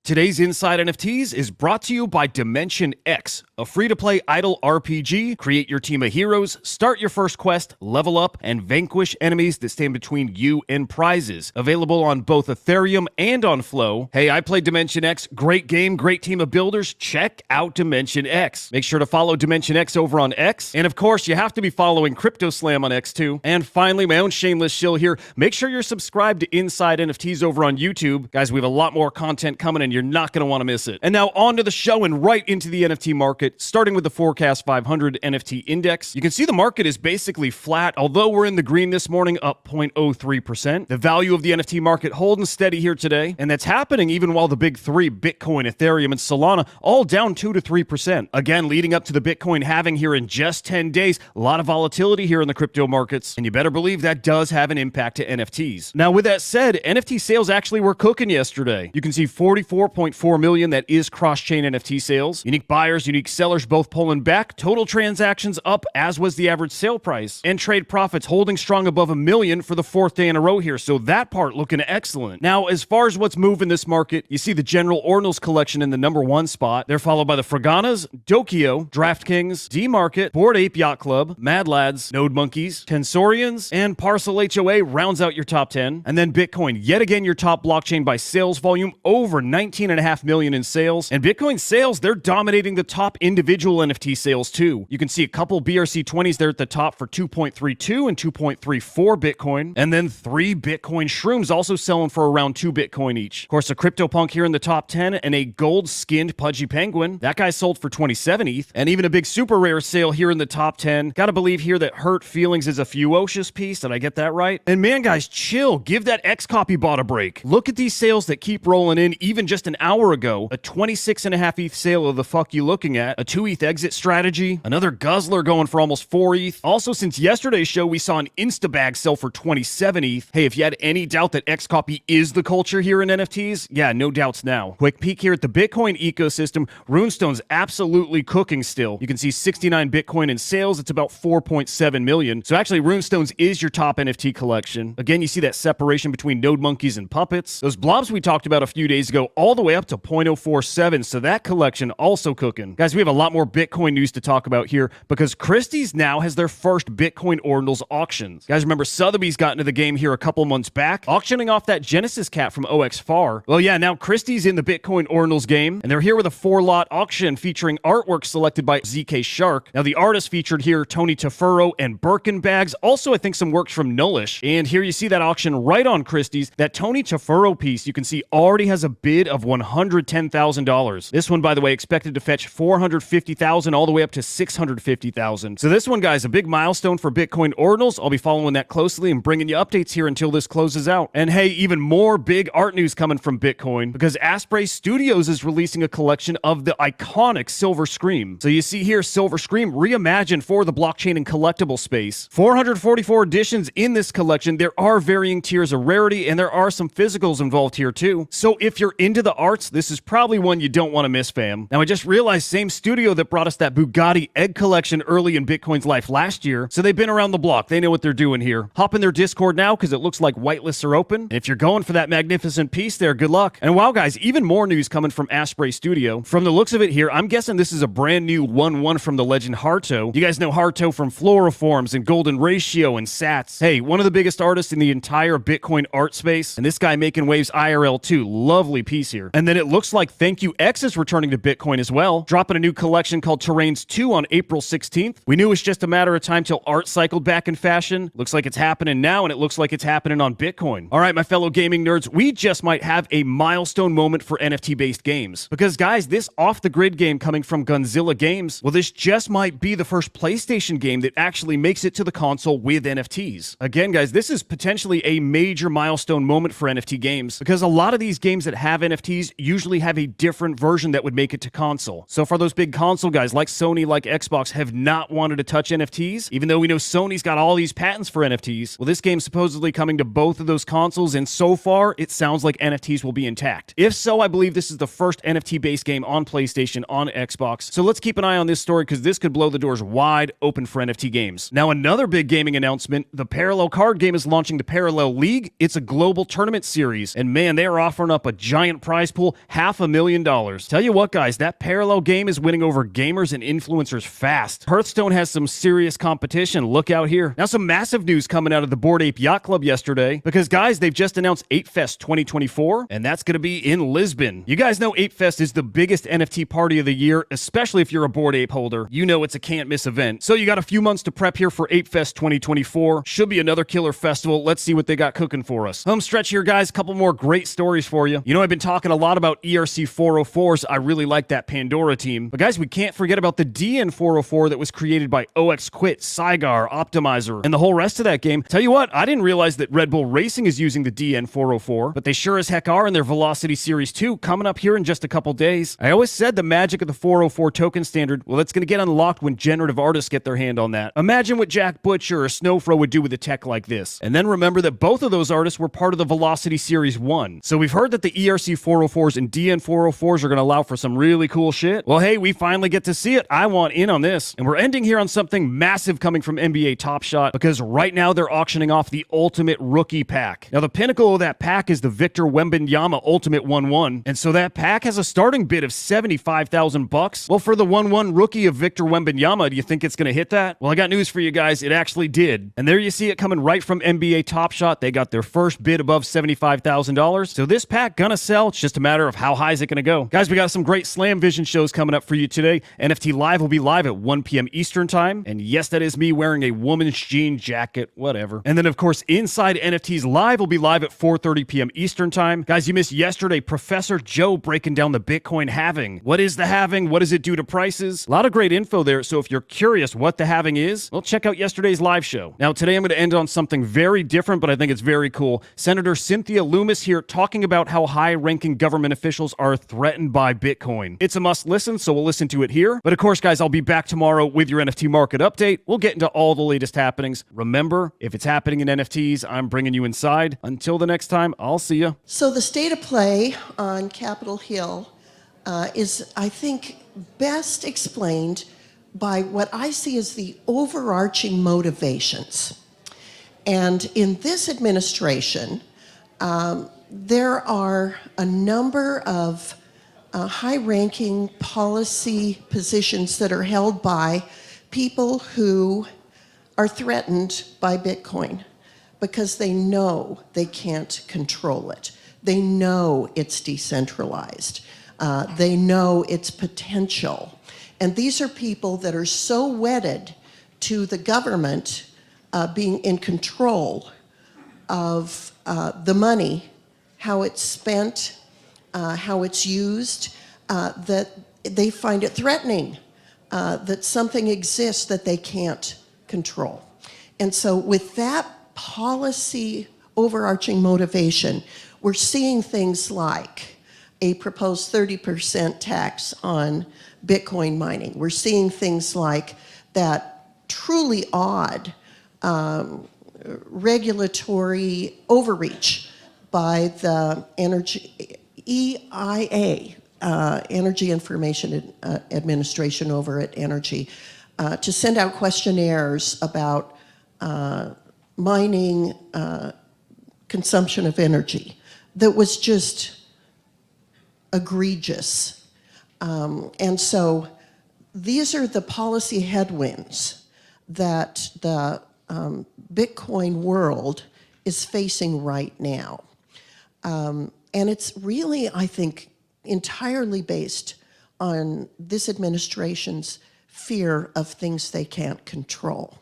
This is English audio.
Today's Inside NFTs is brought to you by Dimension X, a free-to-play idle RPG. Create your team of heroes, start your first quest, level up, and vanquish enemies that stand between you and prizes. Available on both Ethereum and on Flow. Hey, I played Dimension X. Great game, great team of builders. Check out Dimension X. Make sure to follow Dimension X over on X. And of course, you have to be following CryptoSlam on X too. And finally, my own shameless shill here. Make sure you're subscribed to Inside NFTs over on YouTube. Guys, we have a lot more content coming in. You're not going to want to miss it. And now on to the show and right into the NFT market, starting with the Forecast 500 NFT index. You can see the market is basically flat, although we're in the green this morning, up 0.03%. The value of the NFT market holding steady here today, and that's happening even while the big three, Bitcoin, Ethereum, and Solana, all down 2 to 3%. Again, leading up to the Bitcoin halving here in just 10 days, a lot of volatility here in the crypto markets, and you better believe that does have an impact to NFTs. Now, with that said, NFT sales actually were cooking yesterday. You can see 44.4 million, that is cross-chain NFT sales. Unique buyers, unique sellers both pulling back. Total transactions up, as was the average sale price. And trade profits holding strong above $1 million for the fourth day in a row here. So that part looking excellent. Now, as far as what's moving this market, you see the general Ordinals collection in the #1 spot. They're followed by the Fraganas, Dokio, DraftKings, D-Market, Bored Ape Yacht Club, Mad Lads, Node Monkeys, Tensorians, and Parcel HOA rounds out your top 10. And then Bitcoin, yet again your top blockchain by sales volume, over 19.5 million in sales. And Bitcoin sales, they're dominating the top individual NFT sales too. You can see a couple BRC20s there at the top for 2.32 and 2.34 Bitcoin. And then 3 Bitcoin shrooms also selling for around 2 Bitcoin each. Of course, a CryptoPunk here in the top 10 and a gold-skinned Pudgy Penguin. That guy sold for 27 ETH. And even a big super rare sale here in the top 10. Gotta believe here that Hurt Feelings is a Fuocious piece. Did I get that right? And man, guys, chill. Give that XCOPY bot a break. Look at these sales that keep rolling in even just an hour ago. A 26.5 ETH sale of the fuck you looking at. A 2 ETH exit strategy. Another guzzler going for almost 4 ETH. Also, since yesterday's show, we saw an Instabag sell for 27 ETH. Hey, if you had any doubt that XCOPY is the culture here in NFTs, yeah, no doubts now. Quick peek here at the Bitcoin ecosystem. Runestone's absolutely cooking still. You can see 69 Bitcoin in sales. It's about 4.7 million. So actually, Runestone's is your top NFT collection. Again, you see that separation between Node Monkeys and Puppets. Those blobs we talked about a few days ago, all the way up to 0.047. So that collection also cooking. Guys, we have a lot more Bitcoin news to talk about here because Christies now has their first Bitcoin Ordinals auctions. Guys, remember Sotheby's got into the game here a couple months back, auctioning off that Genesis cat from OXFAR. Well, yeah, now Christies in the Bitcoin Ordinals game, and they're here with a 4-lot auction featuring artwork selected by ZK Shark. Now, the artists featured here, Tony Tafuro and Birkin Bags. Also, I think some works from Nullish. And here you see that auction right on Christies. That Tony Tafuro piece, you can see already has a bid of $110,000. This one, by the way, expected to fetch $450,000 all the way up to $650,000. So this one, guys, a big milestone for Bitcoin Ordinals. I'll be following that closely and bringing you updates here until this closes out. And hey, even more big art news coming from Bitcoin because Asprey Studios is releasing a collection of the iconic Silver Scream. So you see here, Silver Scream reimagined for the blockchain and collectible space. 444 editions in this collection. There are varying tiers of rarity and there are some physicals involved here too. So if you're into the arts, this is probably one you don't want to miss, fam. Now, I just realized same studio that brought us that Bugatti egg collection early in Bitcoin's life last year. So they've been around the block. They know what they're doing here. Hop in their Discord now because it looks like whitelists are open. And if you're going for that magnificent piece there, good luck. And wow, guys, even more news coming from Asprey Studio. From the looks of it here, I'm guessing this is a brand new 1/1 from the legend Harto. You guys know Harto from Floriforms and Golden Ratio and Sats. Hey, one of the biggest artists in the entire Bitcoin art space. And this guy making waves IRL too. Lovely piece here. And then it looks like Thank You X is returning to Bitcoin as well, dropping a new collection called Terrains 2 on April 16th. We knew it was just a matter of time till art cycled back in fashion. Looks like it's happening now, and it looks like it's happening on Bitcoin. All right, my fellow gaming nerds, we just might have a milestone moment for NFT-based games. Because, guys, this off-the-grid game coming from Gunzilla Games, well, this just might be the first PlayStation game that actually makes it to the console with NFTs. Again, guys, this is potentially a major milestone moment for NFT games because a lot of these games that have NFTs usually have a different version that would make it to console. So far, those big console guys like Sony, like Xbox, have not wanted to touch NFTs, even though we know Sony's got all these patents for NFTs. Well, this game's supposedly coming to both of those consoles, and so far, it sounds like NFTs will be intact. If so, I believe this is the first NFT-based game on PlayStation, on Xbox. So let's keep an eye on this story because this could blow the doors wide open for NFT games. Now, another big gaming announcement, the Parallel card game is launching the Parallel League. It's a global tournament series, and man, they are offering up a giant prize prize pool $500,000. Tell you what, guys, that parallel game is winning over gamers and influencers fast. Hearthstone has some serious competition. Look out here. Now, some massive news coming out of the Bored Ape Yacht Club yesterday, because, guys, they've just announced ApeFest 2024, and that's going to be in Lisbon. You guys know ApeFest is the biggest NFT party of the year, especially if you're a Bored Ape holder. You know it's a can't-miss event. So you got a few months to prep here for ApeFest 2024. Should be another killer festival. Let's see what they got cooking for us. Home stretch here, guys. A couple more great stories for you. You know, I've been talking a lot about ERC 404s. I really like that Pandora team. But, guys, we can't forget about the DN 404 that was created by OXQuit, Cygar, Optimizer, and the whole rest of that game. Tell you what, I didn't realize that Red Bull Racing is using the DN 404, but they sure as heck are in their Velocity Series 2 coming up here in just a couple days. I always said the magic of the 404 token standard, well, it's going to get unlocked when generative artists get their hand on that. Imagine what Jack Butcher or Snowfro would do with a tech like this. And then remember that both of those artists were part of the Velocity Series 1. So we've heard that the ERC 404s and DN 404s are going to allow for some really cool shit. Well, hey, we finally get to see it. I want in on this. And we're ending here on something massive coming from NBA Top Shot, because right now they're auctioning off the Ultimate Rookie Pack. Now, the pinnacle of that pack is the Victor Wembanyama Ultimate 1-1. And so that pack has a starting bid of $75,000. Well, for the 1-1 rookie of Victor Wembanyama, do you think it's going to hit that? Well, I got news for you guys. It actually did. And there you see it coming right from NBA Top Shot. They got their first bid above $75,000. So this pack gonna sell. It's just a matter of how high is it gonna go. Guys, we got some great Slam Vision shows coming up for you today. NFT Live will be live at 1 p.m. Eastern Time. And yes, that is me wearing a woman's jean jacket, whatever. And then, of course, Inside NFTs Live will be live at 4:30 p.m. Eastern Time. Guys, you missed yesterday Professor Joe breaking down the Bitcoin halving. What is the halving? What does it do to prices? A lot of great info there. So if you're curious what the halving is, well, check out yesterday's live show. Now, today I'm going to end on something very different, but I think it's very cool. Senator Cynthia Loomis here talking about how high-ranking government officials are threatened by Bitcoin. It's a must listen, so we'll listen to it here. But of course, guys, I'll be back tomorrow with your NFT market update. We'll get into all the latest happenings. Remember, if it's happening in NFTs, I'm bringing you inside. Until the next time, I'll see you. So the state of play on Capitol Hill is, I think, best explained by what I see as the overarching motivations. And in this administration, there are a number of high-ranking policy positions that are held by people who are threatened by Bitcoin because they know they can't control it. They know it's decentralized. They know its potential. And these are people that are so wedded to the government being in control of the money, how it's spent, how it's used, that they find it threatening that something exists that they can't control. And so with that policy overarching motivation, we're seeing things like a proposed 30% tax on Bitcoin mining. We're seeing things like that truly odd regulatory overreach by the EIA, Energy Information Administration over at Energy, to send out questionnaires about mining consumption of energy that was just egregious. And so these are the policy headwinds that the Bitcoin world is facing right now. And it's really, I think, entirely based on this administration's fear of things they can't control.